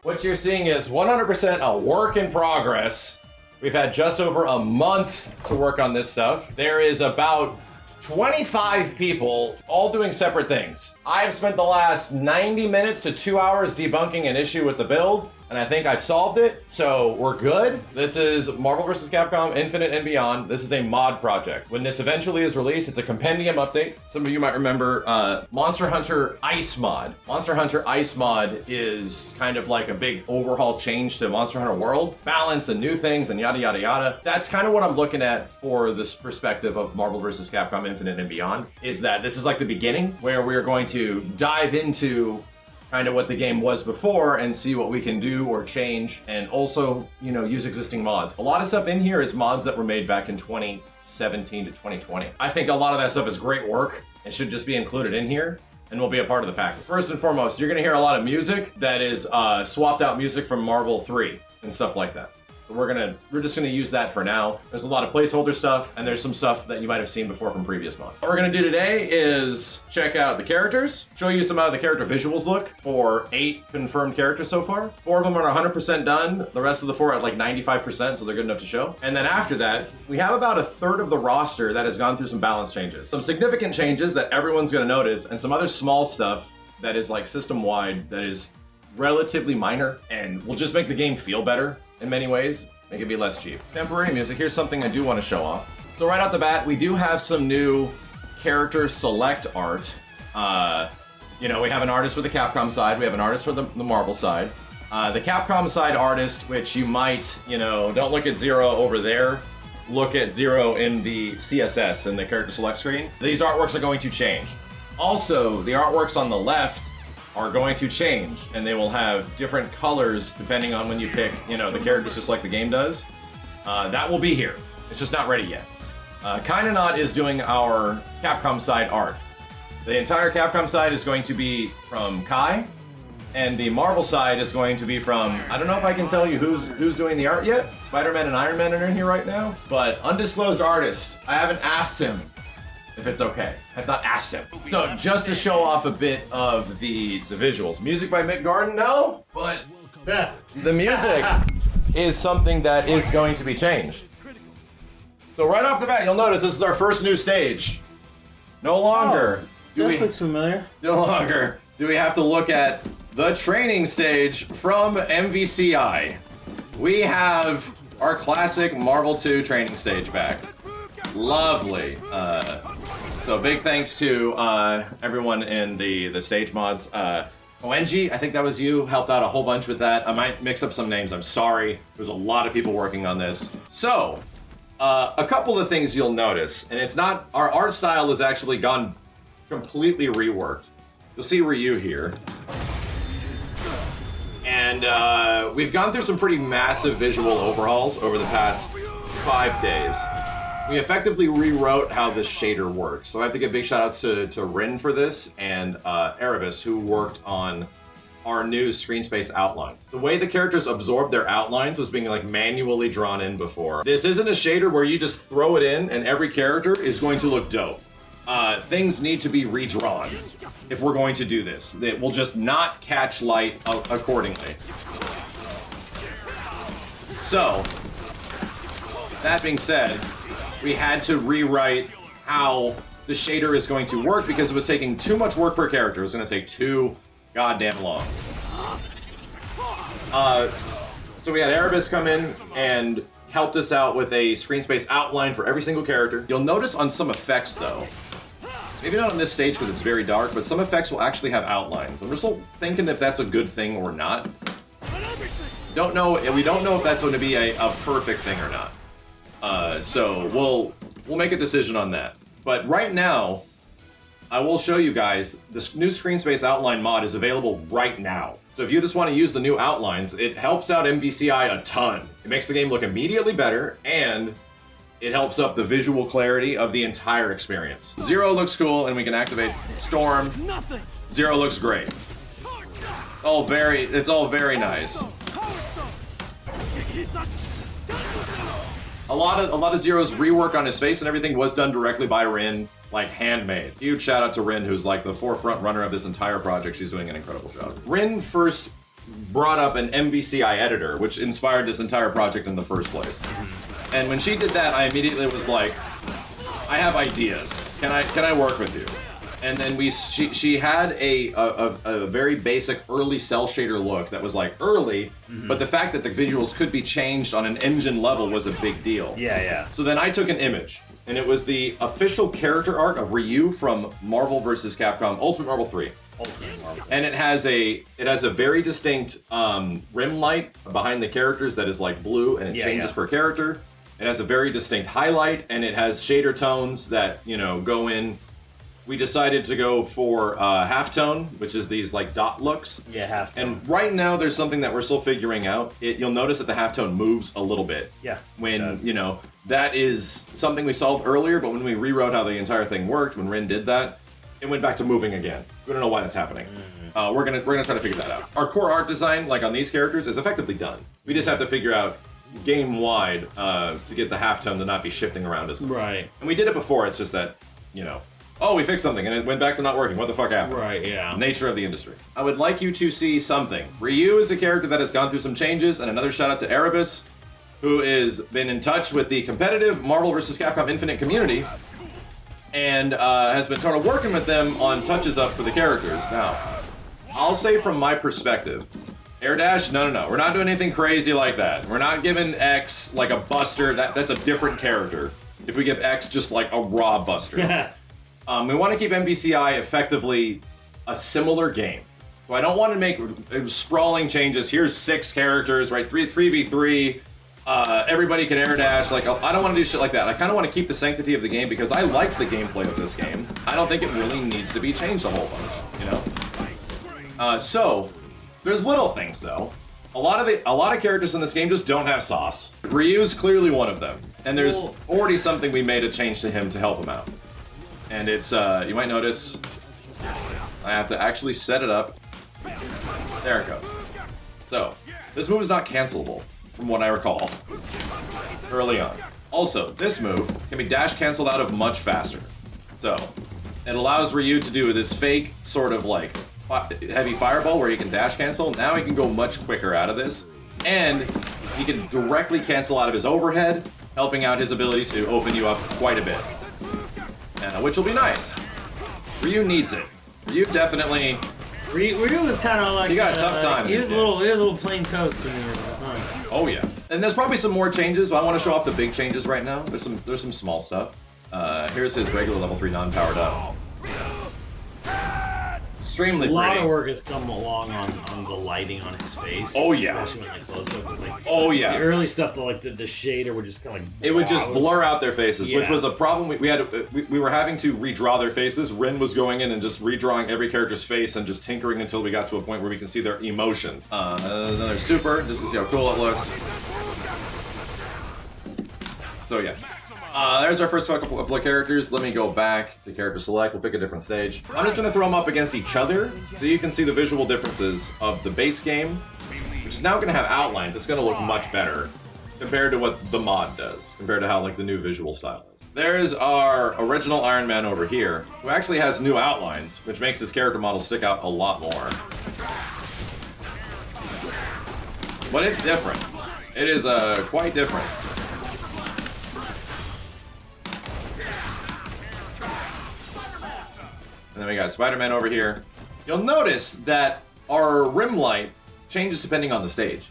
What you're seeing is 100% a work in progress. We've had just over a month to work on this stuff. There is about 25 people all doing separate things. I've spent the last 90 minutes to 2 hours debunking an issue with the build, and I think I've solved it, so we're good. This is Marvel vs. Capcom Infinite and Beyond. This is a mod project. When this eventually is released, it's a compendium update. Some of you might remember Monster Hunter Ice mod. Monster Hunter Ice mod is kind of like a big overhaul change to Monster Hunter World. Balance and new things and yada yada yada. That's kind of what I'm looking at for this perspective of Marvel vs. Capcom Infinite and Beyond, is that this is like the beginning where we are going to dive into kind of what the game was before and see what we can do or change, and also, you know, use existing mods. A lot of stuff in here is mods that were made back in 2017 to 2020. I think a lot of that stuff is great work and should just be included in here and will be a part of the package. First and foremost, you're gonna hear a lot of music that is swapped out music from Marvel 3 and stuff like that. We're just gonna use that for now. There's a lot of placeholder stuff, and there's some stuff that you might have seen before from previous mods. What we're gonna do today is check out the characters, show you some how the character visuals look for 8 confirmed characters so far. 4 of them are 100% done, the rest of the 4 are at like 95%, so they're good enough to show. And then after that, we have about a third of the roster that has gone through some balance changes. Some significant changes that everyone's gonna notice, and some other small stuff that is like system-wide that is relatively minor and will just make the game feel better in many ways, make it be less cheap. Temporary music, here's something I do want to show off. So right off the bat, we do have some new character select art. You know, we have an artist for the Capcom side, we have an artist for the Marvel side. The Capcom side artist, which you might, you know, don't look at Zero over there, look at Zero in the CSS, in the character select screen. These artworks are going to change. Also, the artworks on the left are going to change, and they will have different colors depending on when you pick, you know, the characters, just like the game does. That will be here. It's just not ready yet. Kainanot is doing our Capcom side art. The entire Capcom side is going to be from Kai, and the Marvel side is going to be from, I don't know if I can tell you who's doing the art yet. Spider-Man and Iron Man are in here right now, but undisclosed artist. I haven't asked him if it's okay. I've not asked him. So just to show off a bit of the visuals. Music by Mick Garden? No, but the music is something that is going to be changed. So right off the bat, you'll notice this is our first new stage. No longer this looks familiar. No longer do we have to look at the training stage from MVCI. We have our classic Marvel 2 training stage back. Lovely. So big thanks to everyone in the stage mods. ONG, I think that was you, helped out a whole bunch with that. I might mix up some names, I'm sorry. There's a lot of people working on this. So, a couple of things you'll notice, and it's not, our art style has actually gone completely reworked. You'll see Ryu here. And we've gone through some pretty massive visual overhauls over the past 5 days. We effectively rewrote how this shader works. So I have to give big shout outs to Rin for this, and Erebus, who worked on our new screen space outlines. The way the characters absorb their outlines was being like manually drawn in before. This isn't a shader where you just throw it in and every character is going to look dope. Things need to be redrawn if we're going to do this. It will just not catch light accordingly. So, that being said, we had to rewrite how the shader is going to work because it was taking too much work per character. It was going to take too goddamn long. So we had Erebus come in and helped us out with a screen space outline for every single character. You'll notice on some effects though, maybe not on this stage because it's very dark, but some effects will actually have outlines. And we're still thinking if that's a good thing or not. We don't know if that's going to be a perfect thing or not. So we'll make a decision on that. But right now, I will show you guys this new screen space outline mod is available right now. So if you just want to use the new outlines, it helps out MVCI a ton. It makes the game look immediately better, and it helps up the visual clarity of the entire experience. Zero looks cool, and we can activate Storm. Zero looks great. It's all very nice. A lot of Zero's rework on his face and everything was done directly by Rin, like handmade. Huge shout out to Rin, who's like the forefront runner of this entire project. She's doing an incredible job. Rin first brought up an MVCI editor, which inspired this entire project in the first place. And when she did that, I immediately was like, I have ideas. Can I work with you? And then she had a very basic early cell shader look that was like early, but the fact that the visuals could be changed on an engine level was a big deal. Yeah. So then I took an image, and it was the official character art of Ryu from Marvel vs. Capcom Ultimate Marvel 3. And it has a very distinct rim light behind the characters that is like blue, and it changes per character. It has a very distinct highlight, and it has shader tones that, you know, go in. We decided to go for halftone, which is these like dot looks. Yeah, halftone. And right now there's something that we're still figuring out. You'll notice that the halftone moves a little bit. Yeah. When, you know, that is something we solved earlier, but when we rewrote how the entire thing worked, when Rin did that, it went back to moving again. We don't know why that's happening. We're gonna try to figure that out. Our core art design, like on these characters, is effectively done. We just have to figure out game-wide to get the halftone to not be shifting around as much. Right. And we did it before, it's just that, you know, oh, we fixed something and it went back to not working. What the fuck happened? Right, yeah. Nature of the industry. I would like you to see something. Ryu is a character that has gone through some changes, and another shout out to Erebus, who has been in touch with the competitive Marvel vs. Capcom Infinite community, and has been sort of working with them on touches up for the characters. Now, I'll say from my perspective, Air Dash, no. We're not doing anything crazy like that. We're not giving X like a buster. That's a different character. If we give X just like a raw buster. We want to keep MVCI effectively a similar game. So I don't want to make sprawling changes. Here's 6 characters, right? 3v3. Everybody can air dash. Like, I don't want to do shit like that. I kind of want to keep the sanctity of the game because I like the gameplay of this game. I don't think it really needs to be changed a whole bunch, you know? So there's little things though. A lot of characters in this game just don't have sauce. Ryu's clearly one of them, and there's already something we made a change to him to help him out. And it's, you might notice, I have to actually set it up. There it goes. So, this move is not cancelable, from what I recall, early on. Also, this move can be dash canceled out of much faster. So, it allows Ryu to do this fake, sort of like, heavy fireball where he can dash cancel. Now he can go much quicker out of this. And he can directly cancel out of his overhead, helping out his ability to open you up quite a bit. Which will be nice. Ryu needs it. Ryu definitely... Ryu is kind of like... You got a tough time. He's a little plain toast in here. Oh yeah. And there's probably some more changes, but I want to show off the big changes right now. There's some small stuff. Here's his regular level 3 non-powered up. Extremely pretty. A lot of work has come along on the lighting on his face. Oh yeah. Especially when close up. Like, oh yeah. The early stuff, the shader would just kind of like... It would just blur out their faces, which was a problem. We were having to redraw their faces. Rin was going in and just redrawing every character's face and just tinkering until we got to a point where we can see their emotions. Another super, just to see how cool it looks. So yeah. There's our first couple of characters. Let me go back to character select. We'll pick a different stage. I'm just going to throw them up against each other so you can see the visual differences of the base game, which is now going to have outlines. It's going to look much better compared to what the mod does, compared to how like the new visual style is. There's our original Iron Man over here, who actually has new outlines, which makes his character model stick out a lot more. But it's different. It is quite different. And then we got Spider-Man over here. You'll notice that our rim light changes depending on the stage.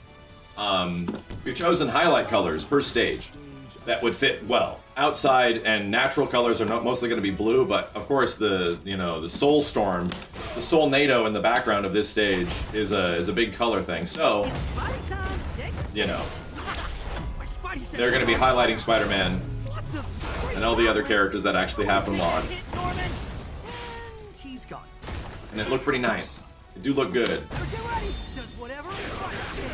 We've chosen highlight colors per stage that would fit well. Outside and natural colors are mostly going to be blue, but of course the Soul Storm, the Soul NATO in the background of this stage is a big color thing. So, you know, they're going to be highlighting Spider-Man and all the other characters that actually have them on. And it looked pretty nice. It do look good.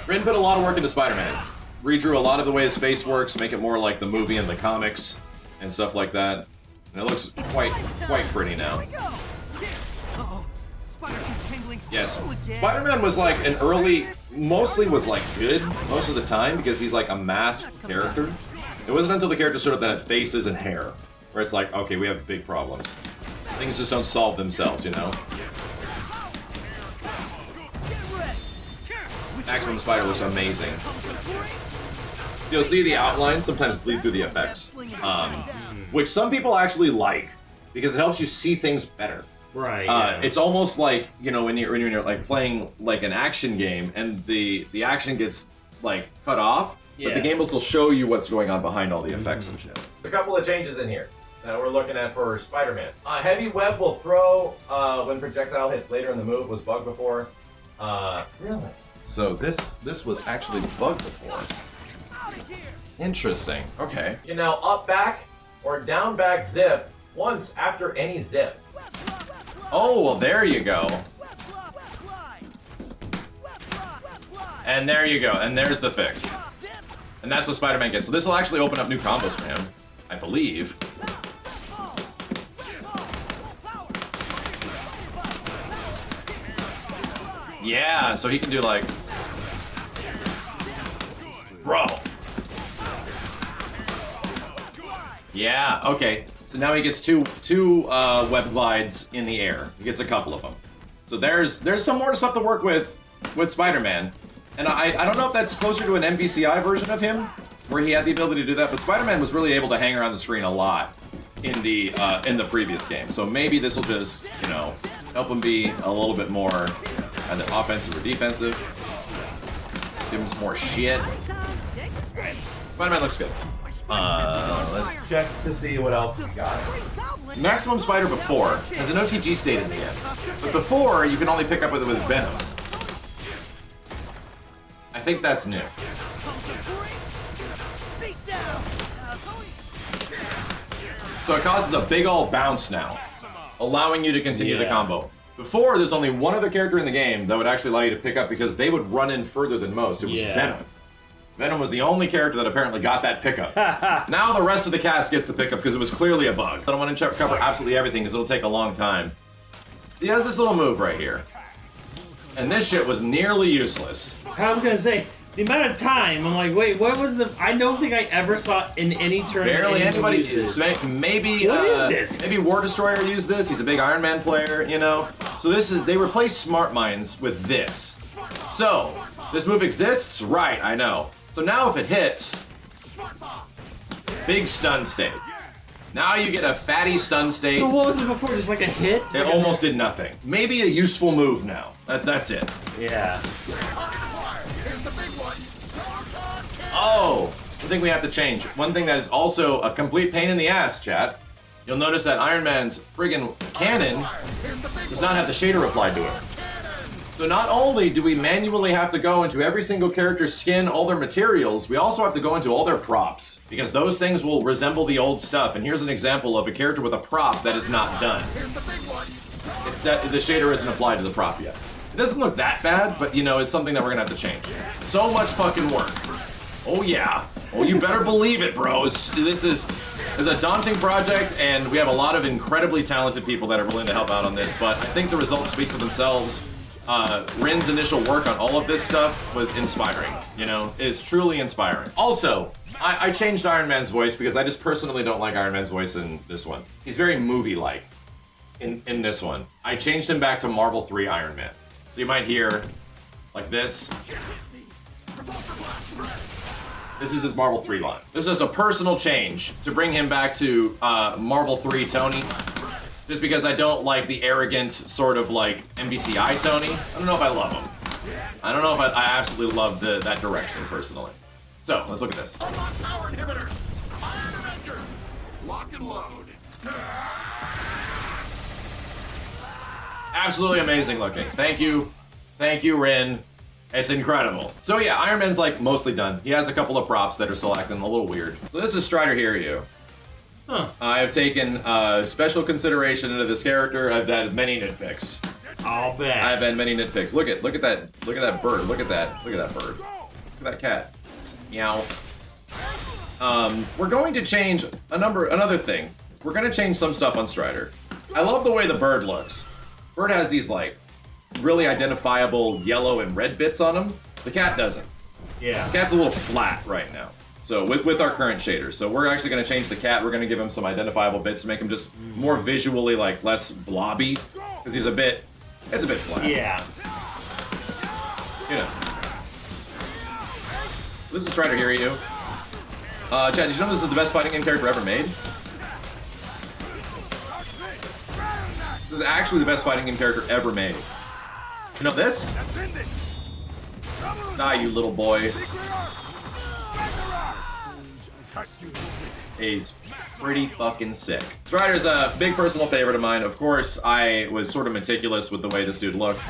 Rin put a lot of work into Spider-Man. Redrew a lot of the way his face works, make it more like the movie and the comics and stuff like that. And it looks quite pretty now. Yes, Spider-Man was like an early, mostly was like good most of the time because he's like a masked character. It wasn't until the character showed up that had faces and hair, where it's like, okay, we have big problems. Things just don't solve themselves, you know? Maximum Spider looks amazing. You'll see the outlines sometimes bleed through the effects, which some people actually like because it helps you see things better. Right. Yeah. It's almost like, you know, when you're like playing like an action game and the action gets like cut off, but the game will still show you what's going on behind all the effects and shit. A couple of changes in here that we're looking at for Spider-Man. Heavy web will throw when projectile hits later in the move, was bugged before. Really? So this was actually bugged before. Interesting. Okay. You now up back or down back zip once after any zip. Oh, well there you go. And there you go. And there's the fix. And that's what Spider-Man gets. So this will actually open up new combos for him, I believe. Yeah, so he can do like... Bro. Yeah, okay. So now he gets two web glides in the air. He gets a couple of them. So there's some more stuff to work with Spider-Man. And I don't know if that's closer to an MVCI version of him, where he had the ability to do that, but Spider-Man was really able to hang around the screen a lot in the previous game. So maybe this will just, you know, help him be a little bit more either offensive or defensive. Give him some more shit. Spider-Man looks good. Let's check to see what else we got. Maximum Spider before has an OTG state in the end, but before you can only pick up with Venom. I think that's new. So it causes a big ol' bounce now, allowing you to continue the combo. Before, there's only one other character in the game that would actually allow you to pick up because they would run in further than most. It was Venom. Venom was the only character that apparently got that pickup. Now the rest of the cast gets the pickup because it was clearly a bug. I don't want to cover absolutely everything because it'll take a long time. He has this little move right here. And this shit was nearly useless. I was gonna say, the amount of time, I'm like, wait, what was the... I don't think I ever saw in any tournament. Barely anybody used it. Maybe, what is it? Maybe War Destroyer used this. He's a big Iron Man player, you know? So they replaced Smart Minds with this. So, this move exists? Right, I know. So now if it hits, big stun state. Now you get a fatty stun state. So what was it before? Just like a hit? It almost did nothing. Maybe a useful move now. That's it. Yeah. Oh, I think we have to change. One thing that is also a complete pain in the ass, chat. You'll notice that Iron Man's friggin' cannon does not have the shader applied to it. So not only do we manually have to go into every single character's skin, all their materials, we also have to go into all their props, because those things will resemble the old stuff. And here's an example of a character with a prop that is not done. It's that the shader isn't applied to the prop yet. It doesn't look that bad, but you know, it's something that we're gonna have to change. So much fucking work. Oh yeah. Oh, you better believe it, bro. This is a daunting project, and we have a lot of incredibly talented people that are willing to help out on this, but I think the results speak for themselves. Rin's initial work on all of this stuff was inspiring, you know? It is truly inspiring. Also, I changed Iron Man's voice because I just personally don't like Iron Man's voice in this one. He's very movie-like in this one. I changed him back to Marvel 3 Iron Man. So you might hear like this. This is his Marvel 3 line. This is a personal change to bring him back to Marvel 3 Tony. Just because I don't like the arrogant sort of like MVCI Tony. I don't know if I love him. I don't know if I absolutely love that direction personally. So let's look at this. Unlock power inhibitor. Iron Avenger. Lock and load. Absolutely amazing looking. Thank you, Rin. It's incredible. So yeah, Iron Man's like mostly done. He has a couple of props that are still acting a little weird. So this is Strider Hiryu. Huh. I have taken special consideration into this character. I've had many nitpicks. I'll bet. I've had many nitpicks. Look at that bird. Look at that bird. Look at that cat. Meow. We're going to change another thing. We're gonna change some stuff on Strider. I love the way the bird looks. Bird has these like really identifiable yellow and red bits on him. The cat doesn't. Yeah. The cat's a little flat right now. So with our current shaders. So we're actually gonna change the cat. We're gonna give him some identifiable bits to make him just more visually like less blobby. Because it's a bit flat. Yeah. You know. This is Strider Hiryu. Chad, did you know this is the best fighting game character ever made? This is actually the best fighting game character ever made. You know this? Nah, you little boy. He's pretty fucking sick. Strider's a big personal favorite of mine. Of course, I was sort of meticulous with the way this dude looked.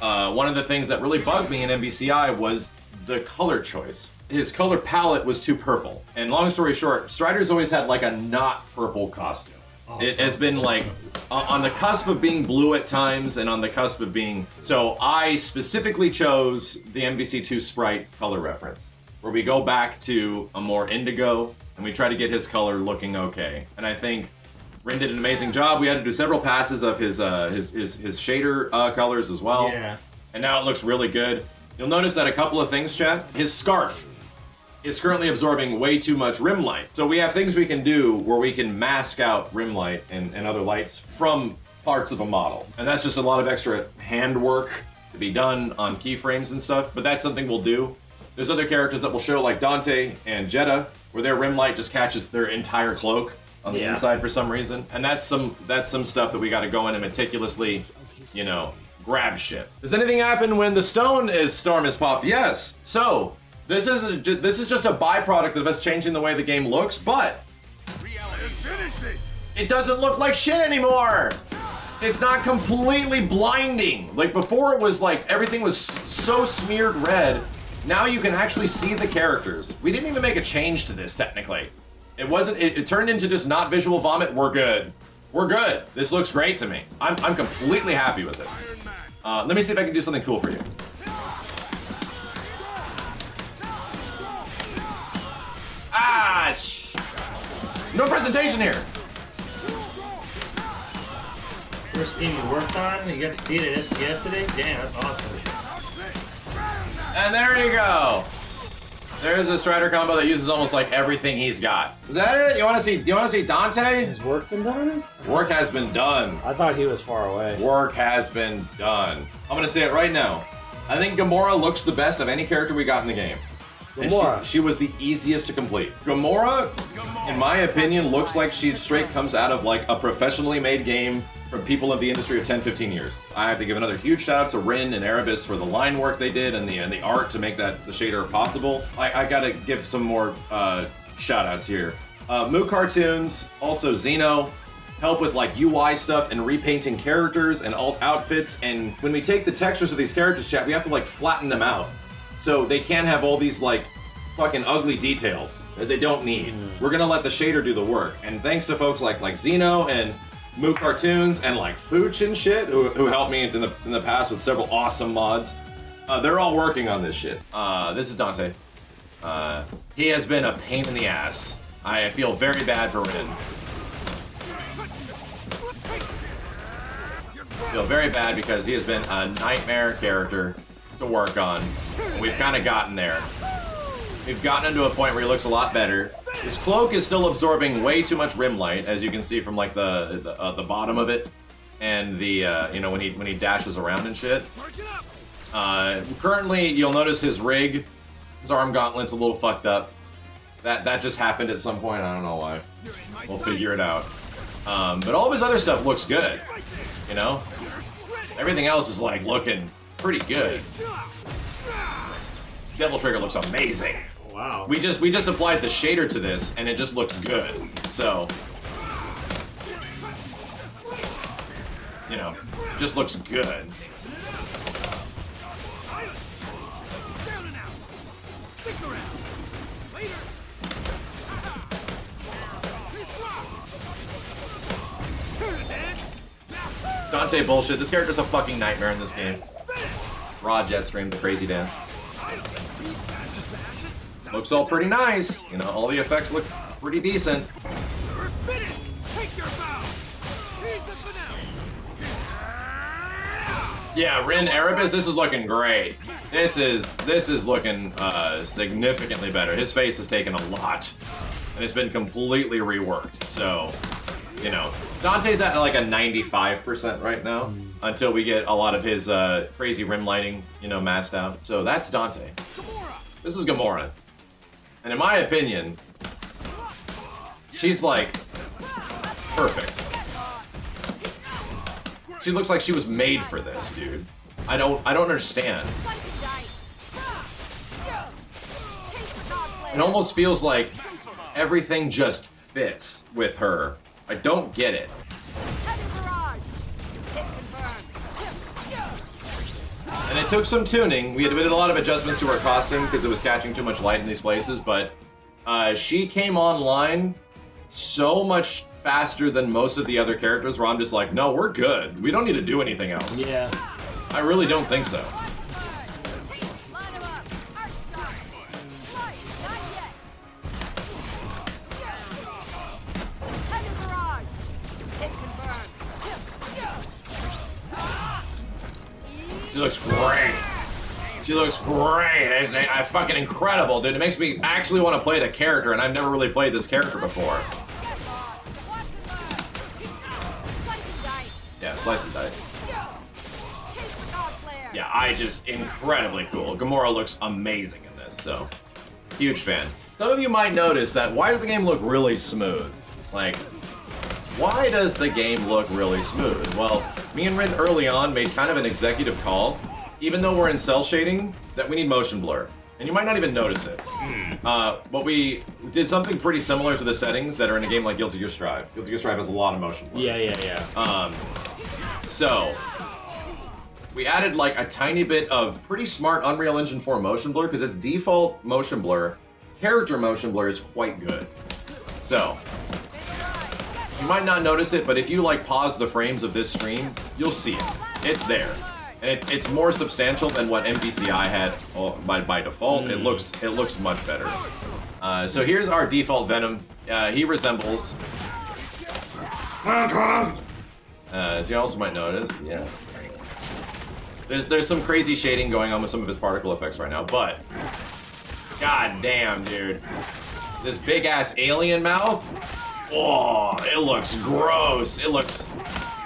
One of the things that really bugged me in MVCI was the color choice. His color palette was too purple. And long story short, Strider's always had like a not purple costume. It has been like on the cusp of being blue at times and on the cusp of being... So I specifically chose the MVC2 Sprite color reference, where we go back to a more indigo and we try to get his color looking okay. And I think Rin did an amazing job. We had to do several passes of his shader colors as well. Yeah. And now it looks really good. You'll notice that a couple of things, chat. His scarf is currently absorbing way too much rim light. So we have things we can do where we can mask out rim light and other lights from parts of a model. And that's just a lot of extra handwork to be done on keyframes and stuff, but that's something we'll do. There's other characters that will show like Dante and Jedah, where their rim light just catches their entire cloak on the inside for some reason. And that's some stuff that we gotta go in and meticulously, you know, grab shit. Does anything happen when the storm is popped? Yes. So, this is just a byproduct of us changing the way the game looks, but it doesn't look like shit anymore. It's not completely blinding. Like before it was like everything was so smeared red. Now you can actually see the characters. We didn't even make a change to this technically. It turned into just not visual vomit. We're good. We're good. This looks great to me. I'm completely happy with this. Let me see if I can do something cool for you. No presentation here. First game you worked on, you got to see it at SGS today? Damn, that's awesome. And there you go. There's a Strider combo that uses almost like everything he's got. Is that it? You want to see Dante? Has work been done? Work has been done. I thought he was far away. Work has been done. I'm gonna say it right now. I think Gamora looks the best of any character we got in the game. Gamora. And she was the easiest to complete. Gamora, in my opinion, looks like she straight comes out of like a professionally made game from people of the industry of 10, 15 years. I have to give another huge shout out to Rin and Erebus for the line work they did and the art to make the shader possible. I gotta give some more shout outs here. Moo Cartoons, also Xeno, help with like UI stuff and repainting characters and alt outfits. And when we take the textures of these characters, chat, we have to like flatten them out. So they can't have all these like fucking ugly details that they don't need. We're gonna let the shader do the work. And thanks to folks like Xeno and Moo Cartoons and like Fooch and shit who helped me in the past with several awesome mods. They're all working on this shit. This is Dante. He has been a pain in the ass. I feel very bad for Rin. Feel very bad because he has been a nightmare character to work on. And we've kind of gotten there. We've gotten into a point where he looks a lot better. His cloak is still absorbing way too much rim light, as you can see from like the bottom of it, and the you know, when he dashes around and shit. Currently, you'll notice his rig, his arm gauntlet's a little fucked up. That just happened at some point. I don't know why. We'll figure it out. But all of his other stuff looks good. You know, everything else is like looking pretty good. Devil Trigger looks amazing. Wow. We just applied the shader to this and it just looks good. So, you know, just looks good. Dante bullshit. This character's a fucking nightmare in this game. Raw Jetstream, the crazy dance. Looks all pretty nice. You know, all the effects look pretty decent. Yeah, Rin Erebus, this is looking great. This is looking significantly better. His face has taken a lot, and it's been completely reworked. So, you know, Dante's at like a 95% right now until we get a lot of his crazy rim lighting, you know, masked out. So that's Dante. This is Gamora. And in my opinion, she's like perfect. She looks like she was made for this, dude. I don't understand. It almost feels like everything just fits with her. I don't get it. And it took some tuning. We did a lot of adjustments to her costume because it was catching too much light in these places, but she came online so much faster than most of the other characters where I'm just like, no, we're good. We don't need to do anything else. Yeah. I really don't think so. She looks great. She looks great. It's fucking incredible, dude. It makes me actually want to play the character, and I've never really played this character before. Yeah, slice and dice. Yeah, incredibly cool. Gamora looks amazing in this, so huge fan. Some of you might notice that why does the game look really smooth? Like, why does the game look really smooth? Well, me and Rin early on made kind of an executive call, even though we're in cell shading, that we need motion blur. And you might not even notice it. But we did something pretty similar to the settings that are in a game like Guilty Gear Strive. Guilty Gear Strive has a lot of motion blur. Yeah. So, we added like a tiny bit of pretty smart Unreal Engine 4 motion blur because its default motion blur, character motion blur is quite good. So, you might not notice it, but if you like pause the frames of this stream, you'll see it. It's there. And it's more substantial than what MVCI had by default. It looks much better. So here's our default Venom. He resembles... as you also might notice, yeah. There's some crazy shading going on with some of his particle effects right now, but god damn, dude. This big ass alien mouth, oh, it looks gross. It looks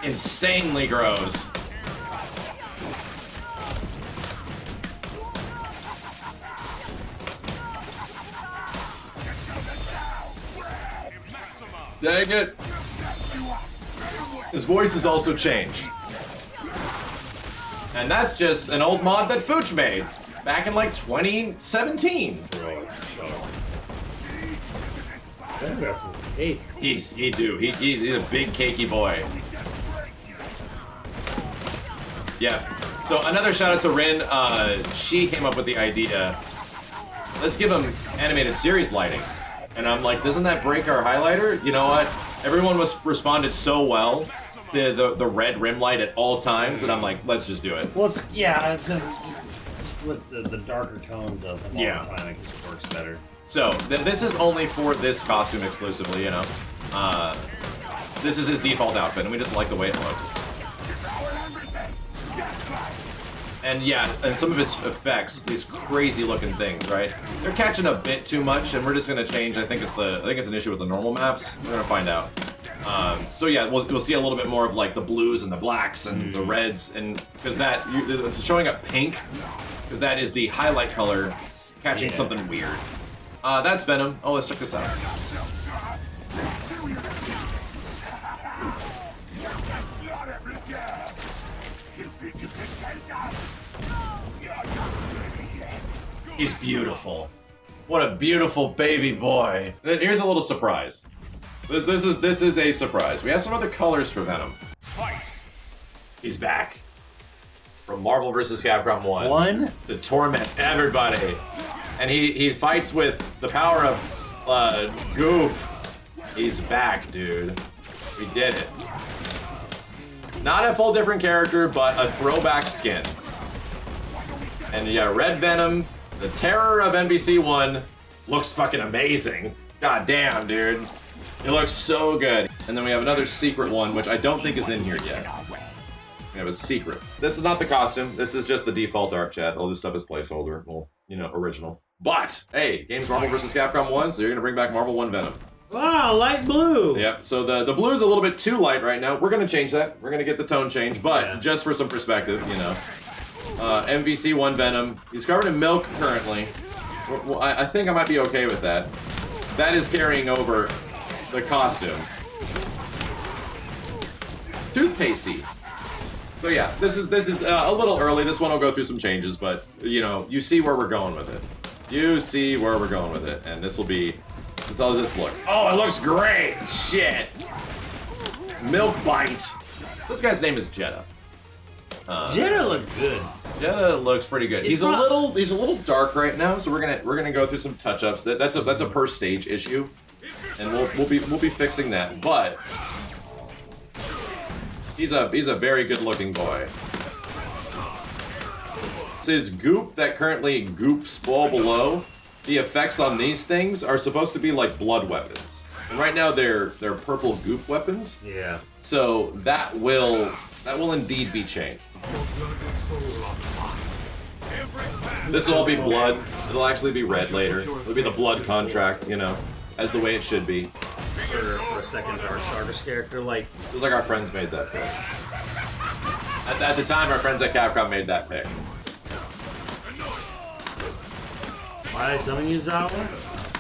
insanely gross. Dang it. His voice has also changed. And that's just an old mod that Fooch made back in like 2017. That got some cake. He's a big cakey boy. Yeah. So another shout out to Rin. She came up with the idea. Let's give him animated series lighting. And I'm like, doesn't that break our highlighter? You know what? Everyone responded so well to the red rim light at all times that I'm like, let's just do it. Well, it's just with the darker tones of them all the time, it just works better. So this is only for this costume exclusively, you know. This is his default outfit, and we just like the way it looks. And yeah, and some of his effects, these crazy looking things, right? They're catching a bit too much, and we're just gonna change. I think it's an issue with the normal maps. We're gonna find out. So yeah, we'll see a little bit more of like the blues and the blacks and the reds, and because it's showing up pink, because that is the highlight color catching something weird. That's Venom. Oh, let's check this out. He's beautiful. What a beautiful baby boy. Here's a little surprise. This is a surprise. We have some other colors for Venom. He's back. From Marvel vs. Capcom 1. To torment everybody. And he fights with the power of Goop. He's back, dude. We did it. Not a full different character, but a throwback skin. And yeah, Red Venom, the terror of MVC1, looks fucking amazing. God damn, dude. It looks so good. And then we have another secret one, which I don't think is in here yet. We have a secret. This is not the costume. This is just the default art, chat. All this stuff is placeholder. Well, you know, original. But, hey, game's Marvel vs. Capcom 1, so you're gonna bring back Marvel 1 Venom. Wow, light blue. Yep, so the blue is a little bit too light right now. We're gonna change that. We're gonna get the tone change, but just for some perspective, you know. MVC1 Venom. He's covered in milk currently. Well, I think I might be okay with that. That is carrying over the costume. Toothpastey. So yeah, this is a little early. This one will go through some changes, but you know, you see where we're going with it. You see where we're going with it, and this will be. How does this look? Oh, it looks great. Shit. Milk bite. This guy's name is Jedah. Jedah looked good. Jedah looks pretty good. He's a little dark right now, so we're gonna go through some touch-ups. That's a per stage issue, and we'll be fixing that. But he's a very good looking boy. It's his goop that currently goops well below. The effects on these things are supposed to be like blood weapons, and right now they're purple goop weapons. Yeah. So that will indeed be changed. This will all be blood. It'll actually be red later. It'll be the blood contract, you know, as the way it should be. For a second Darkstalkers character, like... It was like our friends made that pick. At the time, our friends at Capcom made that pick. Why did someone use that one?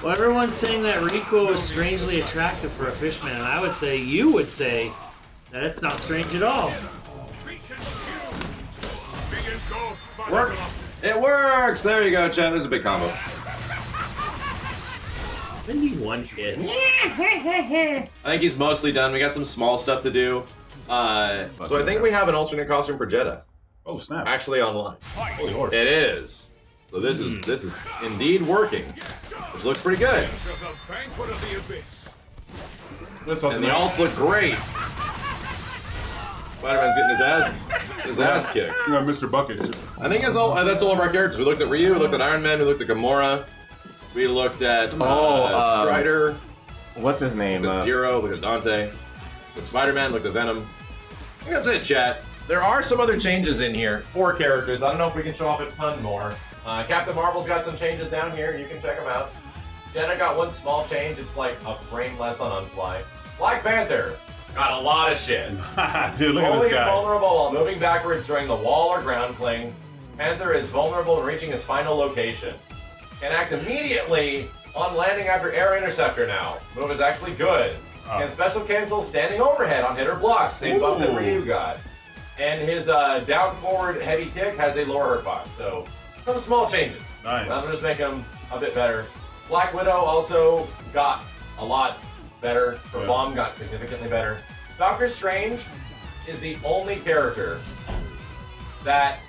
Well, everyone's saying that Rico is strangely attractive for a fishman, and I would say, you would say, that it's not strange at all. Work. It works! There you go, Chad. There's a big combo. 71 hits. I think he's mostly done. We got some small stuff to do. So I think we have an alternate costume for Jedah. Oh snap! Actually online. Holy horse! It is. So this is indeed working, which looks pretty good. And the alts look great. Spider-Man's getting his ass kicked. You got Mr. Bucket. I think that's all of our characters. We looked at Ryu, we looked at Iron Man, we looked at Gamora, we looked at Strider. What's his name? Looked at Zero, looked at Dante, looked at Spider-Man, looked at Venom. I think that's it, chat. There are some other changes in here. 4 characters. I don't know if we can show off a ton more. Captain Marvel's got some changes down here. You can check them out. Jedah got one small change. It's like a frame less on Unfly. Black Panther got a lot of shit. Dude, look at this Fully guy. vulnerable while moving backwards during the wall or ground pling. Panther is vulnerable in reaching his final location. Can act immediately on landing after air interceptor now. Move is actually good. Can special cancel standing overhead on hitter blocks. Same buff that Ryu got. And his down forward heavy kick has a lower hurt box. So some small changes. Nice. I'm gonna just make them a bit better. Black Widow also got a lot better. Her bomb got significantly better. Doctor Strange is the only character that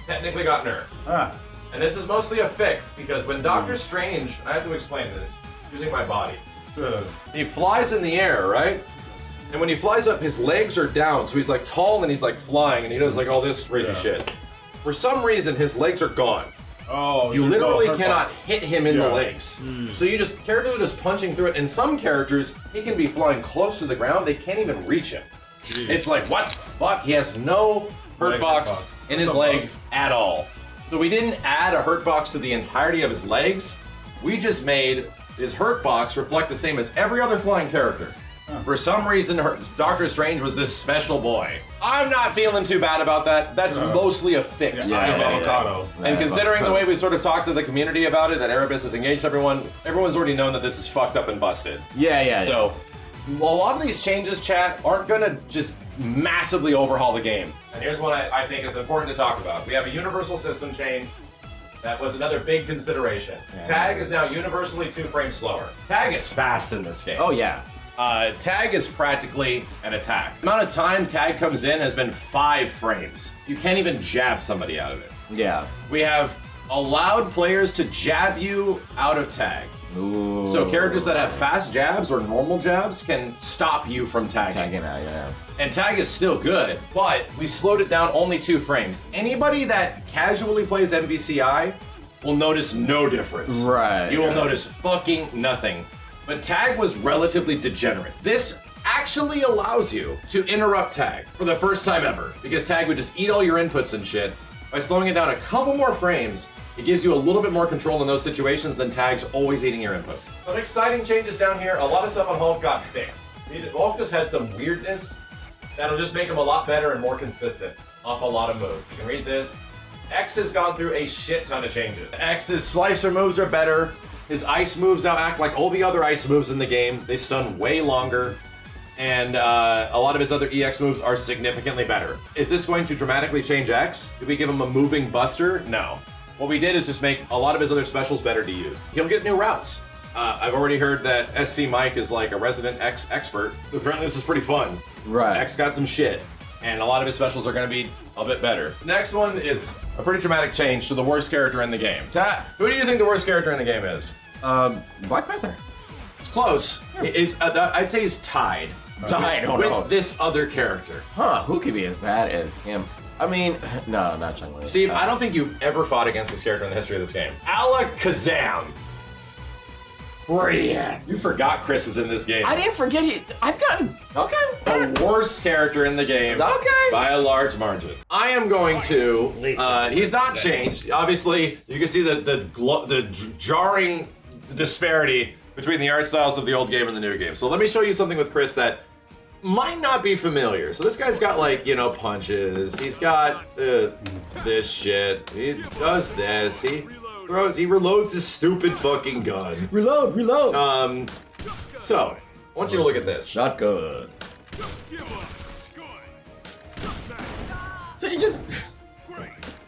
technically got nerfed. And this is mostly a fix, because when Doctor Strange, I have to explain this, using my body. He flies in the air, right? And when he flies up, his legs are down, so he's like tall and he's like flying, and he does like all this crazy shit. For some reason, his legs are gone. Oh, You literally cannot hit him in the legs. So characters are just punching through it, and some characters, he can be flying close to the ground, they can't even reach him. Jeez. It's like, what the fuck? He has no hurt box in his legs at all. So we didn't add a hurt box to the entirety of his legs. We just made his hurt box reflect the same as every other flying character. For some reason, Doctor Strange was this special boy. I'm not feeling too bad about that. That's mostly a fix. And considering the way we sort of talked to the community about it, that Erebus has engaged everyone's already known that this is fucked up and busted. So, a lot of these changes, chat, aren't gonna just massively overhaul the game. And here's what I think is important to talk about. We have a universal system change. That was another big consideration. Tag is now universally 2 frames slower. Tag is fast in this game. Oh yeah. Tag is practically an attack. The amount of time tag comes in has been 5 frames. You can't even jab somebody out of it. Yeah. We have allowed players to jab you out of tag. Ooh. So characters that have fast jabs or normal jabs can stop you from tagging. Tagging out, yeah. And tag is still good, but we've slowed it down only 2 frames. Anybody that casually plays MVCI will notice no difference. Right. You will notice fucking nothing. But tag was relatively degenerate. This actually allows you to interrupt tag for the first time ever, because tag would just eat all your inputs and shit. By slowing it down a couple more frames, it gives you a little bit more control in those situations than tag's always eating your inputs. Some exciting changes down here. A lot of stuff on Hulk got fixed. Hulk just had some weirdness that'll just make him a lot better and more consistent off a lot of moves. You can read this. X has gone through a shit ton of changes. X's slicer moves are better. His ice moves now act like all the other ice moves in the game. They stun way longer. And a lot of his other EX moves are significantly better. Is this going to dramatically change X? Did we give him a moving buster? No. What we did is just make a lot of his other specials better to use. He'll get new routes. I've already heard that SC Mike is like a resident X expert. Apparently this is pretty fun. Right. X got some shit, and a lot of his specials are going to be a bit better. The next one is a pretty dramatic change to the worst character in the game. Who do you think the worst character in the game is? Black Panther. It's close. It's, I'd say he's tied. Tied, oh with no. this other character. Huh, who could be as bad as him? I mean, no, not Chun-Li. Steve, I don't think you've ever fought against this character in the history of this game. Alakazam. Yes. You forgot Chris is in this game. I didn't forget it. I've gotten, okay. The worst character in the game. Okay. By a large margin. I am going to, he's not changed. Obviously, you can see the jarring disparity between the art styles of the old game and the new game. So let me show you something with Chris that might not be familiar. So this guy's got like, you know, punches. He's got this shit. He does this. He reloads his stupid fucking gun. Reload. So, I want you to look at this. Shotgun. So you just...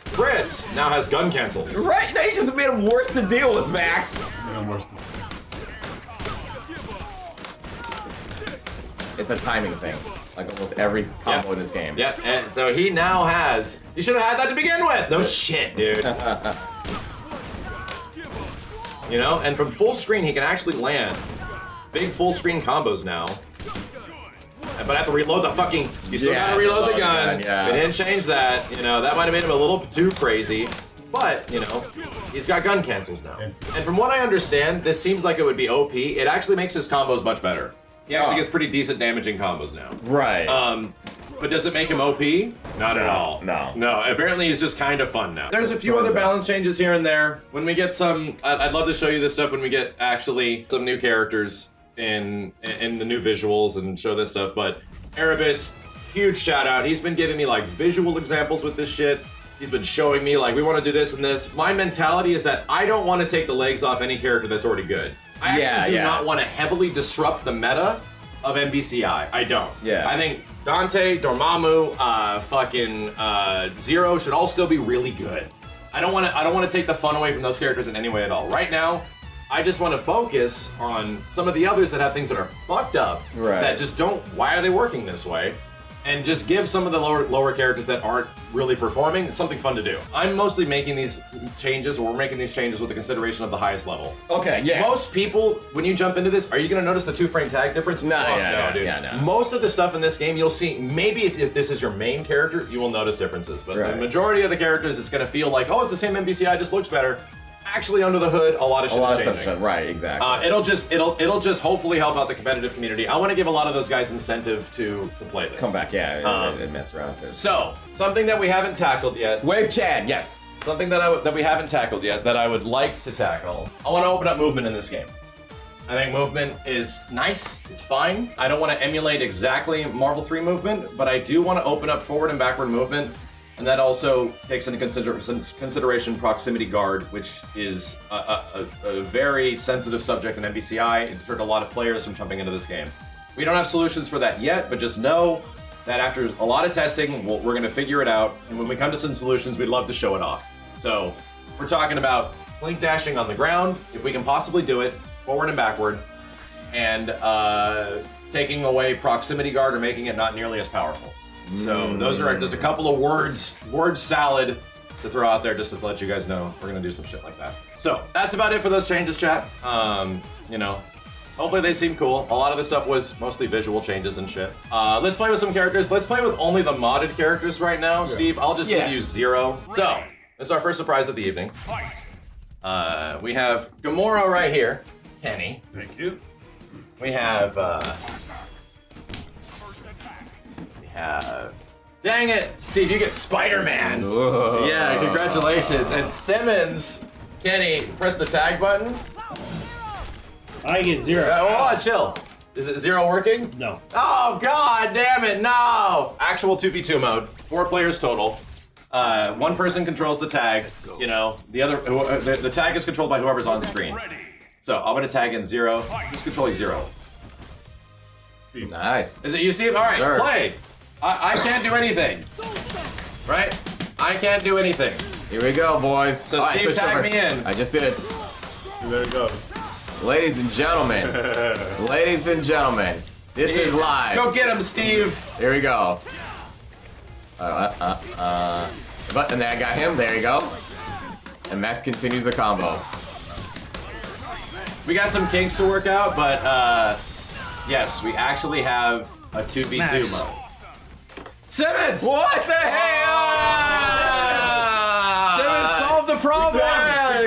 Chris now has gun cancels. Right, now you just made him worse to deal with, Max. It's a timing thing. Like almost every combo in this game. Yeah, and so he now has... You should have had that to begin with! No shit, dude. You know, and from full screen he can actually land big full screen combos now. But I have to reload the fucking... You still gotta reload the gun. Yeah. They didn't change that. You know, that might have made him a little too crazy. But, you know, he's got gun cancels now. And from what I understand, this seems like it would be OP. It actually makes his combos much better. He actually gets pretty decent damaging combos now. Right. But does it make him OP? Not at all. No, apparently he's just kind of fun now. There's a few other balance changes here and there. When we get some, I'd love to show you this stuff when we get actually some new characters in the new visuals and show this stuff. But Erebus, huge shout out. He's been giving me like visual examples with this shit. He's been showing me like, we want to do this and this. My mentality is that I don't want to take the legs off any character that's already good. I actually do not want to heavily disrupt the meta of MVCI. I don't. Yeah. I think Dante, Dormammu, Zero should all still be really good. I don't want to take the fun away from those characters in any way at all. Right now, I just want to focus on some of the others that have things that are fucked up. Right. That just don't. Why are they working this way? And just give some of the lower characters that aren't really performing something fun to do. I'm mostly making these changes, or we're making these changes with the consideration of the highest level. Okay, yeah. Most people, when you jump into this, are you gonna notice the 2-frame tag difference? No, dude. no. Most of the stuff in this game, you'll see, maybe if this is your main character, you will notice differences. But the majority of the characters, it's gonna feel like, oh, it's the same MVCI, just looks better. Actually, under the hood, a lot of shit is changing. Right, exactly. It'll just hopefully help out the competitive community. I want to give a lot of those guys incentive to play this. Come back, and mess around with this. So, something that we haven't tackled yet. Wave Chad, yes. Something that we haven't tackled yet that I would like to tackle. I want to open up movement in this game. I think movement is nice, it's fine. I don't want to emulate exactly Marvel 3 movement, but I do want to open up forward and backward movement. And that also takes into consideration proximity guard, which is a very sensitive subject in MVCI. It deterred a lot of players from jumping into this game. We don't have solutions for that yet, but just know that after a lot of testing, we're going to figure it out. And when we come to some solutions, we'd love to show it off. So we're talking about blink dashing on the ground, if we can possibly do it, forward and backward, and taking away proximity guard or making it not nearly as powerful. So there's a couple of word salad to throw out there just to let you guys know we're gonna do some shit like that. So that's about it for those changes, chat. You know, hopefully they seem cool. A lot of this stuff was mostly visual changes and shit. Let's play with some characters. Let's play with only the modded characters right now. Yeah. Steve, I'll just give you 0. So this is our first surprise of the evening. We have Gamora right here. Kenny. Thank you. We have dang it! Steve, you get Spider-Man! Whoa. Yeah, congratulations. And Simmons, Kenny, press the tag button. I get 0. Hold on, chill. Is it 0 working? No. Oh, god damn it, no! Actual 2v2 mode, 4 players total. one person controls the tag. You know, the other the tag is controlled by whoever's on screen. So I'm gonna tag in 0. Who's controlling 0? Nice. Is it you, Steve? All right, Sure. play. I can't do anything. Right? I can't do anything. Here we go, boys. So All right, Steve, switch tag over. me in. I just did. There it goes. Ladies and gentlemen. Ladies and gentlemen. This is live. Go get him, Steve. Here we go. But and then I got him. There you go. And Max continues the combo. We got some kinks to work out, but yes, we actually have a 2v2 Max. mode. Simmons! What the hell? Simmons solved the problem! We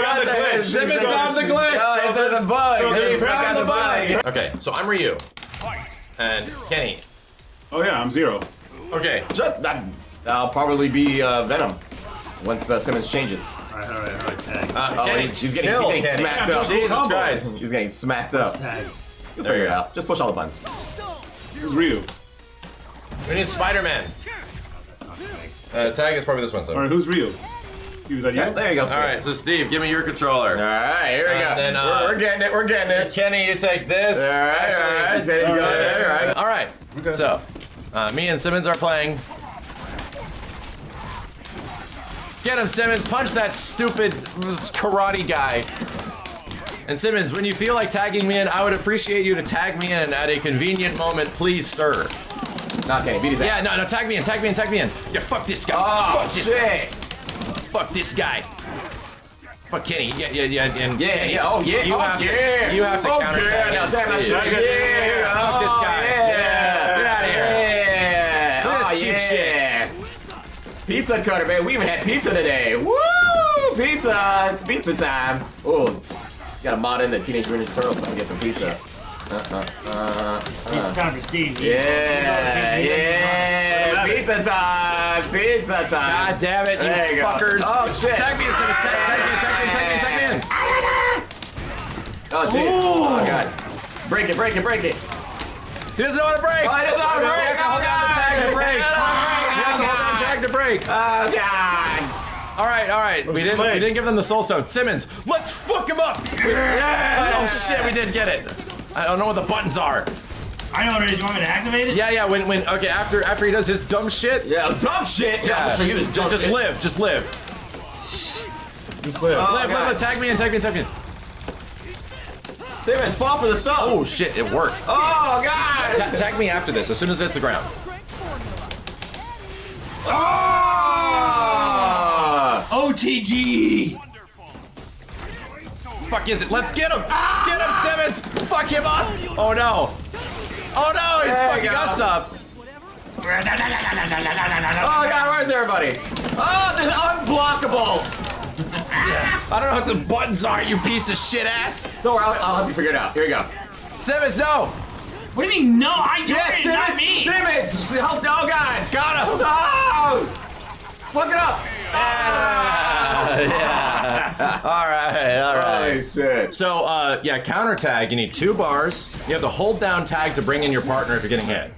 found the glitch. Simmons found the glitch! Oh, there's a bug. So He there's found the bug. Okay, so I'm Ryu. And Kenny. Oh yeah, I'm 0. Okay. That'll probably be Venom once Simmons changes. Alright, tag. Kenny, He's getting chill, Kenny. smacked up. Jesus Combos. Christ. He's getting smacked up. Tag. You'll figure it out. Just push all the buttons. Who's Ryu? We need Spider-Man. Tag is probably this one, so. Alright, who's Ryu? You, that you? Yeah, there you go. All right, so Steve, give me your controller. All right, here we go. then, we're getting it. We're getting it. Kenny, you take this. All right, all right. Teddy's going there. All right. All right. Okay. So, me and Simmons are playing. Get him, Simmons. Punch that stupid karate guy. And Simmons, when you feel like tagging me in, I would appreciate you to tag me in at a convenient moment, please, sir. Not Kenny. Beat his ass. Yeah, no, tag me in. Yeah, fuck this guy. Oh, fuck this shit. guy. Fuck this guy. Fuck Kenny. Yeah, and Yeah, Kenny, yeah. Oh, yeah. You oh, have yeah. to. You have to oh, counter yeah. tag. Now, damn that Steve. shit. Yeah. Fuck this guy. Yeah. Get out of here. Yeah. Look at this cheap shit. Pizza cutter, man. We even had pizza today. Woo! Pizza. It's pizza time. Oh, got to mod in the Teenage Mutant Ninja Turtles so I can get some pizza. Pizza time for Steve. Yeah. Pizza time. Pizza time. God damn it, you There you go. fuckers. Oh, shit. Tag me in, Simmons. Tag me in. Oh, jeez. Oh, God. Break it. He doesn't know how to break. Oh, he doesn't know how to break. You have to hold down the tag to break. You have to hold down tag to break. Oh, God. All right. We didn't give them the soul stone. Simmons, let's fuck him up. Oh shit, we did get it. I don't know what the buttons are. I know what it is. You want me to activate it? Yeah. When okay, after he does his dumb shit. Yeah, dumb shit. Yeah, I'll show you this dumb Just shit. live. Just live. Live. Tag me in. Simmons, fall for the stuff. Oh shit, it worked. Oh, God. Tag me after this, as soon as it hits the ground. Oh. OTG! Fuck is it? Let's get him. Get him, Simmons. Fuck him up. Oh no. He's There you fucking go. us up. Oh, God, where's everybody? Oh, this is unblockable. I don't know what the buttons are, you piece of shit ass. Don't worry, I'll help you figure it out. Here we go. Simmons, no. What do you mean, no? I got Yes, it, not Simmons. me! Simmons. Help. Oh, God. Got him. No. Fuck it up. All right. Holy shit. So, counter tag, you need 2 bars. You have to hold down tag to bring in your partner if you're getting hit.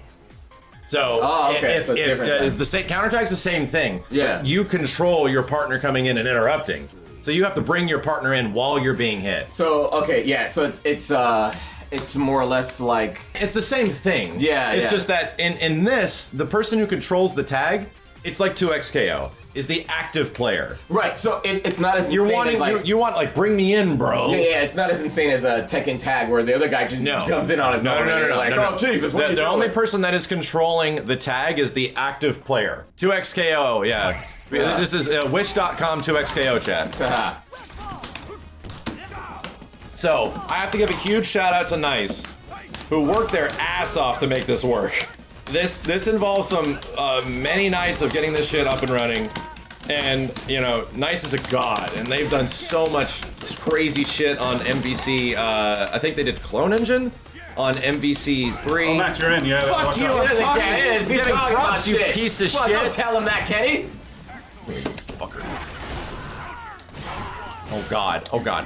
So, Oh, okay, if, so it's different then. the counter tag's the same thing. Yeah. But you control your partner coming in and interrupting. So you have to bring your partner in while you're being hit. So, okay, yeah, so it's more or less like... It's the same thing. Yeah, It's yeah. just that in this, the person who controls the tag, it's like 2xKO, is the active player. Right, so it's not as insane You're wanting, as like... you want like, bring me in, bro. Yeah, it's not as insane as a Tekken tag where the other guy just comes in on his own. and you're like, oh, Jesus, what are you The doing? only person that is controlling the tag is the active player. 2xKO, yeah. This is wish.com 2xKO chat. Haha. So, I have to give a huge shout out to Nice, who worked their ass off to make this work. This involves some many nights of getting this shit up and running. And, Nice is a god, and they've done so much crazy shit on MVC. I think they did Clone Engine on MVC3. Oh, Max, you're in. Yeah. Fuck watch you, out. I'm He's talking. He's Giving talking props, about you shit. piece of Well, shit. Don't tell him that, Kenny. Fucker. Oh god.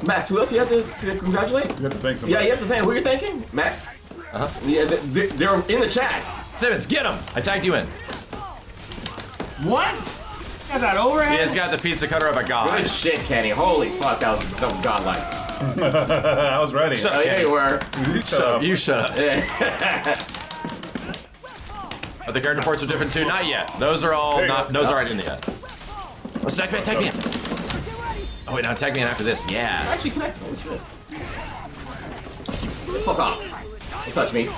Max, who else you have to congratulate? You have to thank somebody. Yeah, you have to thank. Who you're thanking? Max? Yeah, they're in the chat. Simmons, get him! I tagged you in. What? Got that overhead. He has got the pizza cutter of a god. Good shit, Kenny. Holy fuck, that was godlike. I was ready. Shut Oh, up, yeah, Kenny. you were. Shut up. You shut up. Are the character ports are different too? Not yet. Those are all There you not. go. Those aren't in yet. Let's tag me in. Oh wait, now tag me in after this. Yeah. Actually connect. Holy shit. Fuck off. Don't touch me.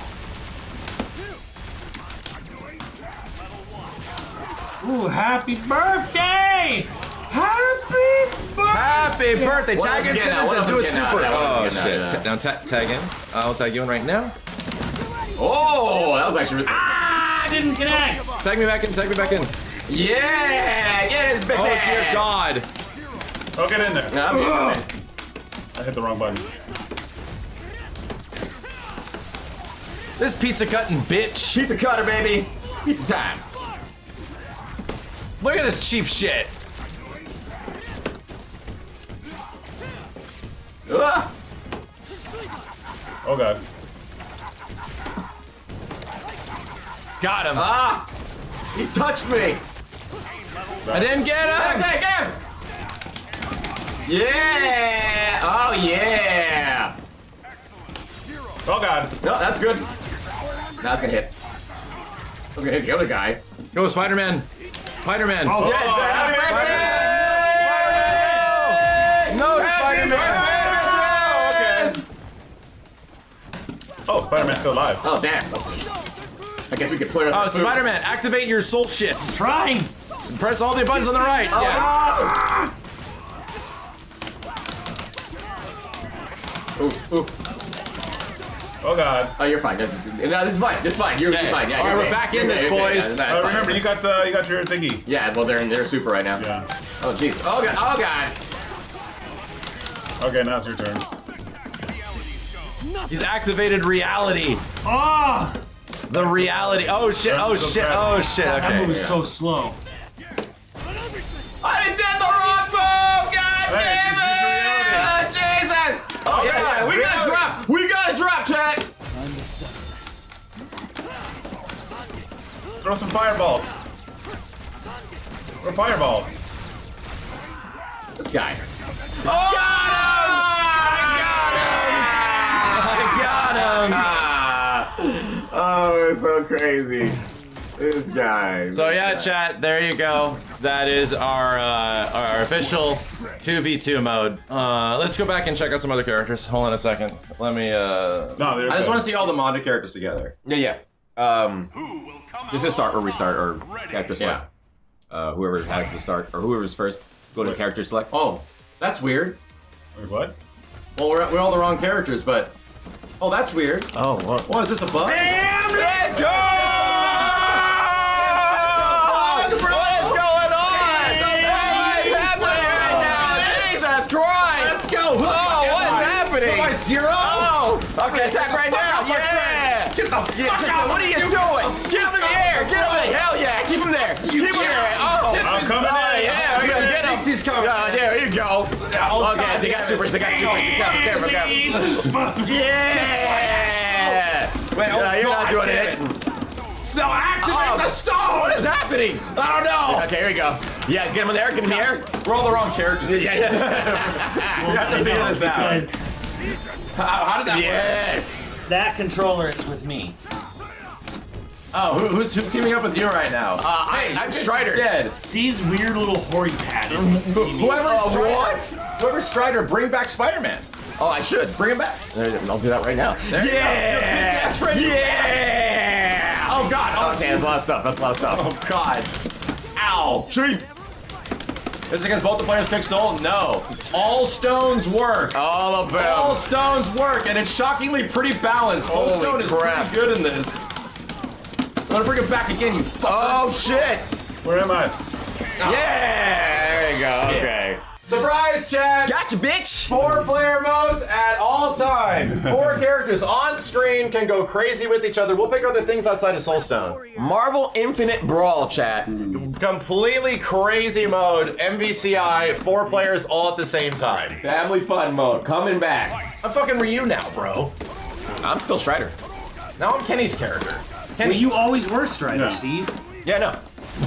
Ooh, happy birthday! Happy birthday! Happy birthday! What Tag else in is getting out? Simmons What and else do a is getting out? super. What else Oh is getting out? shit! Now tag in. I'll tag you in right now. Oh, that was actually. Ah, I didn't connect. Tag me back in. Tag me back in. Yeah! Get his bitch Oh ass. dear God! Oh, get in there. No, I'm getting it. I hit the wrong button. This pizza cutting bitch. Pizza cutter, baby. Pizza time. Look at this cheap shit. Ah! Oh god. Got him. Ah! He touched me. I didn't get him. Okay, get him. Yeah! Oh yeah! Oh god. No, that's good. Now it's gonna hit. I was gonna hit the other guy. Go Spider-Man. Spider-Man. Oh, Yeah, happy birthday! No Happy Spider-Man. birthday! Oh, Spider-Man's still alive. Oh damn! I guess we could clear up. Oh, the food. Spider-Man, activate your soul shits. trying. Press all the buttons on the right. Yes. Ah! Ooh, ooh. Oh god. Oh, you're fine. No, this is fine. This is fine. You're Okay. fine. Yeah, All right, you're we're okay. back You're in this, okay. Okay, boys. yeah, that's fine. Remember, you got your thingy. Yeah, well, they're super right now. Yeah. Oh jeez. Oh god. Oh god. Okay, now it's your turn. He's activated reality. Oh, The reality. Oh shit. Oh shit. Oh shit. that Okay. move is so slow. I did the wrong move. God Hey, damn just use reality. it! Jesus. Oh yeah. We gotta drop. We gotta drop, chat. Throw some fireballs. Throw fireballs. This guy. I got him. Oh, it's so crazy. This guy. So yeah, chat. There you go. That is our official 2v2 mode. Let's go back and check out some other characters. Hold on a second. Let me. No, they're I just good. want to see all the modded characters together. Yeah. Just to start or restart or character select. Whoever has to start or whoever's first, go to character select. Oh, that's weird. Wait, what? Well, we're all the wrong characters, but. Oh, that's weird. Oh, what? What is this, a bug? Damn, let's go! What is going on? What is happening right now? Jesus Christ! Let's go! Oh, what is happening? Am I zero? Oh! Okay, attack right now! my Yeah! Get the fuck out! What are you doing? Get him in the air! Get him in the hell yeah! Keep him there! Keep him there! Oh! I'm coming Oh, in. yeah, we're gonna get him! He's coming. There you go! Okay, they got supers, they got supers. Careful. Yeah! Wait, You're not doing damn it. So activate the stone! What is happening? I don't know! Okay, here we go. Yeah, get him in there, get him in the air. We're all the wrong characters. Yeah. We have to figure this out. Because How did that work? Yes! that controller is with me. Oh, who's teaming up with you right now? I'm Strider. Dead. Steve's weird little hoary pad. Whoever's Strider, bring back Spider-Man. Oh, I should. Bring him back. I'll do that right now. There you go. Your bitch-ass friend. Yeah! Oh God. Oh, Okay, that's a lot of stuff. That's a lot of stuff. Oh God. Ow! Tree! Is it because both the players pick soul? No. All stones work. All of them. All stones work, and it's shockingly pretty balanced. Full Holy stone is crap. pretty good in this. I'm gonna bring it back again, you fuck. Oh shit! Where am I? Yeah! There you go. Okay. Surprise, Chad! Gotcha, bitch! 4-player modes at all time. 4 characters on screen can go crazy with each other. We'll pick other things outside of Soulstone. Marvel Infinite Brawl, chat. Completely crazy mode. MVCI, 4 players all at the same time. Family fun mode coming back. I'm fucking Ryu now, bro. I'm still Strider. Now I'm Kenny's character. Well, Kenny, you always were Strider, Yeah. Steve. Yeah, no.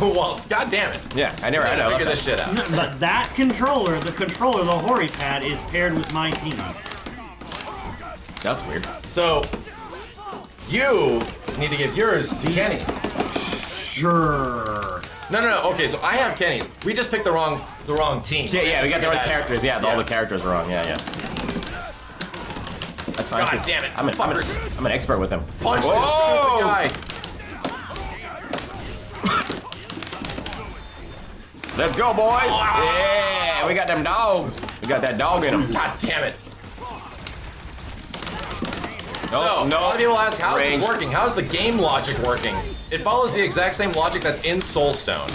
Well, god damn it. Yeah, I never. I know. Figure this shit out. But that controller, the Hori pad, is paired with my team. That's weird. So, you need to give yours to Kenny. Sure. No. Okay, so I have Kenny's. We just picked the wrong team. Yeah, we got the right characters. Yeah, all the characters are wrong. Yeah. That's fine. God damn it. I'm an expert with him. Punch this Whoa! stupid guy. Let's go, boys. Yeah, we got them dogs. We got that dog in them. God damn it. No, So, a no. lot of people ask, how's Range. this working? How's the game logic working? It follows the exact same logic that's in Soulstone,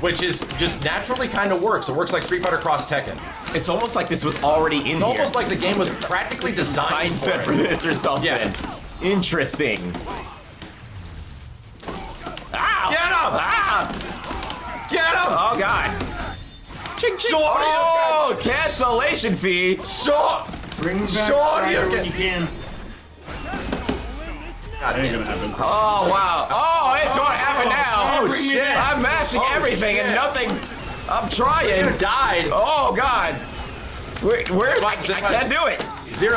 which is just naturally kind of works. It works like Street Fighter Cross Tekken. It's almost like this was already in It's here. almost like the game was practically designed set for it. this or something. Yeah. Interesting. Ow! Get him! Ah! Get him! Oh god. Short! Oh, cancellation fee. Short! Bring back Short! fire when you can. That ain't gonna happen. Oh wow. Oh, it's gonna happen now. Oh, shit. I'm mashing everything and shit. nothing. I'm trying. You died. Oh god. Where's I can't do it. 0.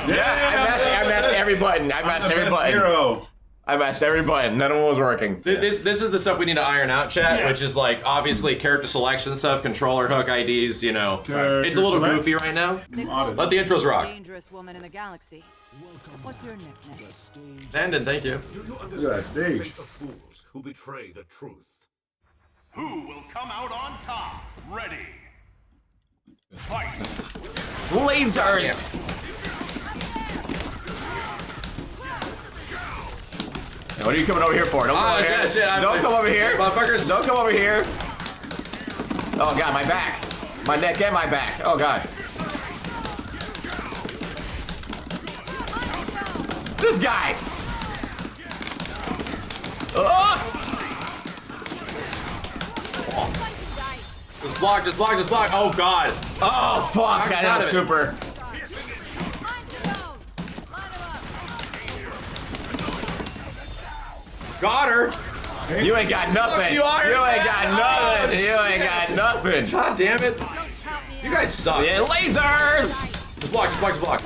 Yeah, I mashed every button. I mashed every button. Hero. I mashed every button. None of them was working. This is the stuff we need to iron out, chat, which is like obviously character selection stuff, controller hook IDs, you know. It's a little select. goofy right now. Nicole, Let the intros rock. dangerous woman in the galaxy. What's your nickname? Landon, thank you. Do you Look at that stage. the fools who betray the truth? Who will come out on top? Ready. Fight. Lasers. Now, what are you coming over here for? Don't come over here. Don't come over here. Motherfuckers. Don't come over here. Oh god, my back. My neck and my back. Oh god. This guy. Oh! Just block, just block, just block. Oh god. Oh fuck! I out got a of it. super. Got her. You ain't got nothing. you, Iron You ain't Man. got Oh, nothing. You ain't got nothing. God damn it. You guys suck. Yeah, lasers. Just block, just block, just block.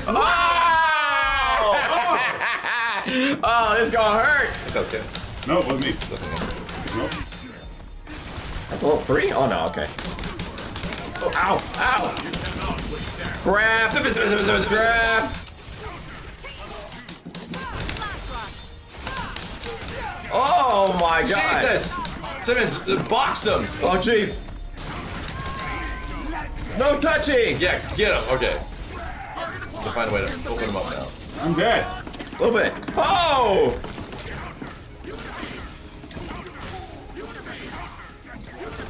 Oh! Oh, this gonna hurt. That's good. No, it wasn't me. Nope. That's a level 3? Oh no, okay. Oh, ow, ow. Grab. Grab. Oh my god. Jesus. Simmons, box him. Oh jeez. No touching. Yeah, get him. Okay. To find a way to open him up now. I'm dead. A little bit. Oh!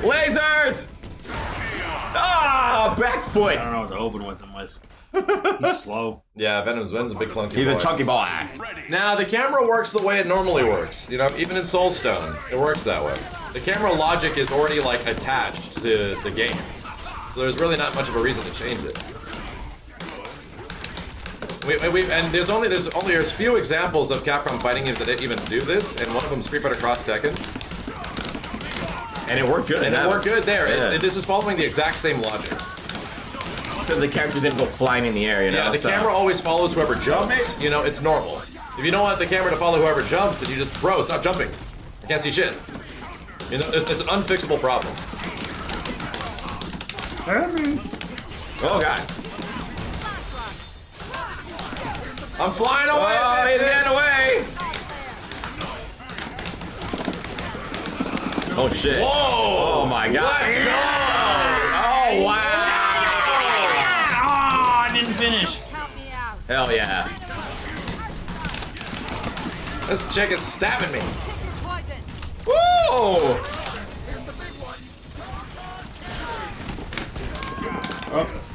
Lasers! Ah, back foot. I don't know what to open with him was. He's slow. Yeah, Venom's a big clunky He's boy. a chunky boy. Now, the camera works the way it normally works. You know, even in Soulstone, it works that way. The camera logic is already, like, attached to the game. So there's really not much of a reason to change it. And there's few examples of Capcom fighting games that even do this, and one of them is Street Fighter Cross Tekken. And it worked good. And it worked good there. Yeah. This is following the exact same logic. So the characters didn't go flying in the air, you know? Yeah, the so. camera always follows whoever jumps. You know, it's normal. If you don't want the camera to follow whoever jumps, then you just, bro, stop jumping. I can't see shit. You know, it's an unfixable problem. Oh god. I'm flying away! Oh, he's getting away! Oh shit. Whoa! Oh my god. Let's go! Oh wow! Oh, I didn't finish. Count me out. Hell yeah. This chick is stabbing me. Poison. Woo!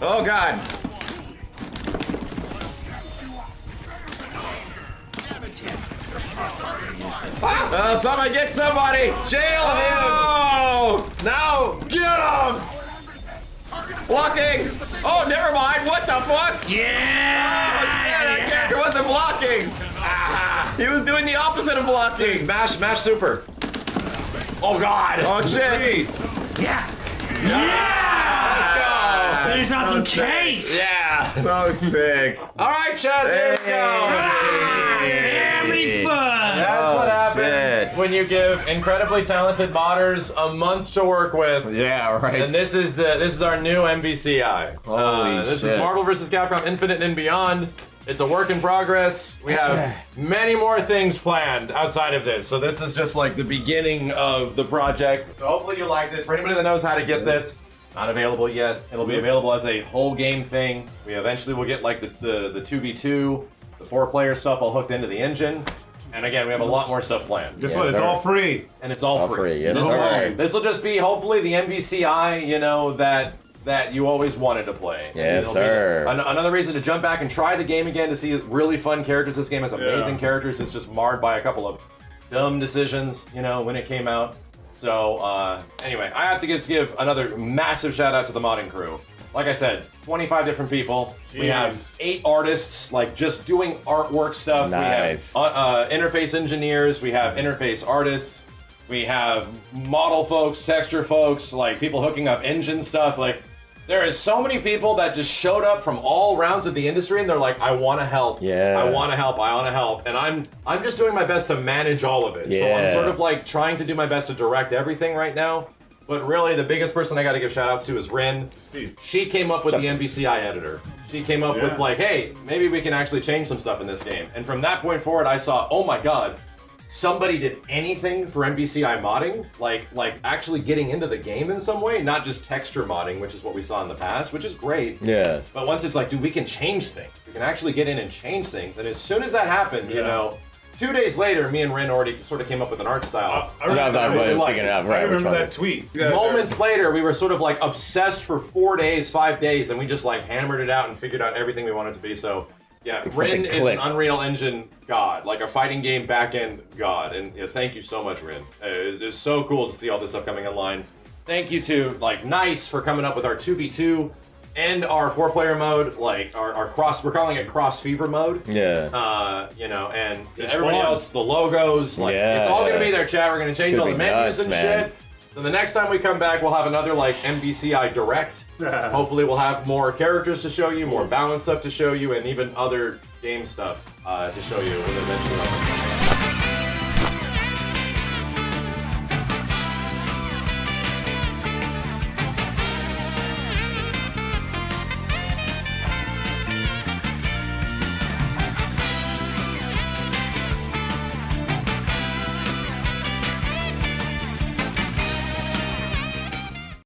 Oh god. Somebody get somebody! Jail him! Oh! Now, get him! Blocking! Oh, never mind. What the fuck? Yeah! Yeah, that character wasn't blocking. Ah, he was doing the opposite of blocking. Mash super. Oh God! Oh shit! Yeah. Let's go! Finish on some sick. cake. Yeah! So sick. All right, Chad, there you go. Having fun. That's what happens shit. when you give incredibly talented modders a month to work with. Yeah, right. And this is our new MVCI. Holy this shit. is Marvel vs. Capcom Infinite and Beyond. It's a work in progress. We have many more things planned outside of this. So this is just like the beginning of the project. So hopefully you liked it. For anybody that knows how to get this, not available yet. It'll be available as a whole game thing. We eventually will get like the 2v2, the 4-player stuff all hooked into the engine. And again, we have a lot more stuff planned. Guess Yes, what? It's sir. all free. And it's all All free. free, yes, This sir. will- This will just be hopefully the MVCI, you know, that you always wanted to play. Yes, It'll be sir. another reason to jump back and try the game again to see really fun characters. This game has amazing characters. It's just marred by a couple of dumb decisions, you know, when it came out. So anyway, I have to give another massive shout out to the modding crew. Like I said, 25 different people. We have Jeez. 8 artists, like just doing artwork stuff. Nice. We have interface engineers. We have interface artists. We have model folks, texture folks, like people hooking up engine stuff. Like there is so many people that just showed up from all rounds of the industry, and they're like, "I want to help. Yeah. I want to help. I want to help." And I'm just doing my best to manage all of it. So I'm Yeah. sort of like trying to do my best to direct everything right now. But really, the biggest person I got to give shout outs to is Rin. Steve. She came up with the MVCI editor. She came up with like, hey, maybe we can actually change some stuff in this game. And from that point forward, I saw, oh my God, somebody did anything for MVCI modding, like actually getting into the game in some way, not just texture modding, which is what we saw in the past, which is great. Yeah. But once it's like, dude, we can change things. We can actually get in and change things. And as soon as that happened, you know, 2 days later, me and Rin already sort of came up with an art style. I remember, Picking it up, I right, which remember one? that tweet. Moments later, we were sort of like obsessed for 4 days, 5 days, and we just like hammered it out and figured out everything we wanted to be. So, yeah, Something Rin is an clicked. Unreal Engine god, like a fighting game backend god. And thank you so much, Rin. It's so cool to see all this stuff coming online. Thank you to like Nice for coming up with our 2v2 and our 4-player mode, like our cross. We're calling it cross fever mode. Yeah. You know, and It's everybody fun. else, the logos, like Yeah, it's all yeah. gonna be there, chat. We're gonna change gonna all the be menus nuts, and man. shit. So the next time we come back, we'll have another like MVCI Direct. Hopefully, we'll have more characters to show you, more balanced stuff to show you, and even other game stuff to show you. We'll eventually.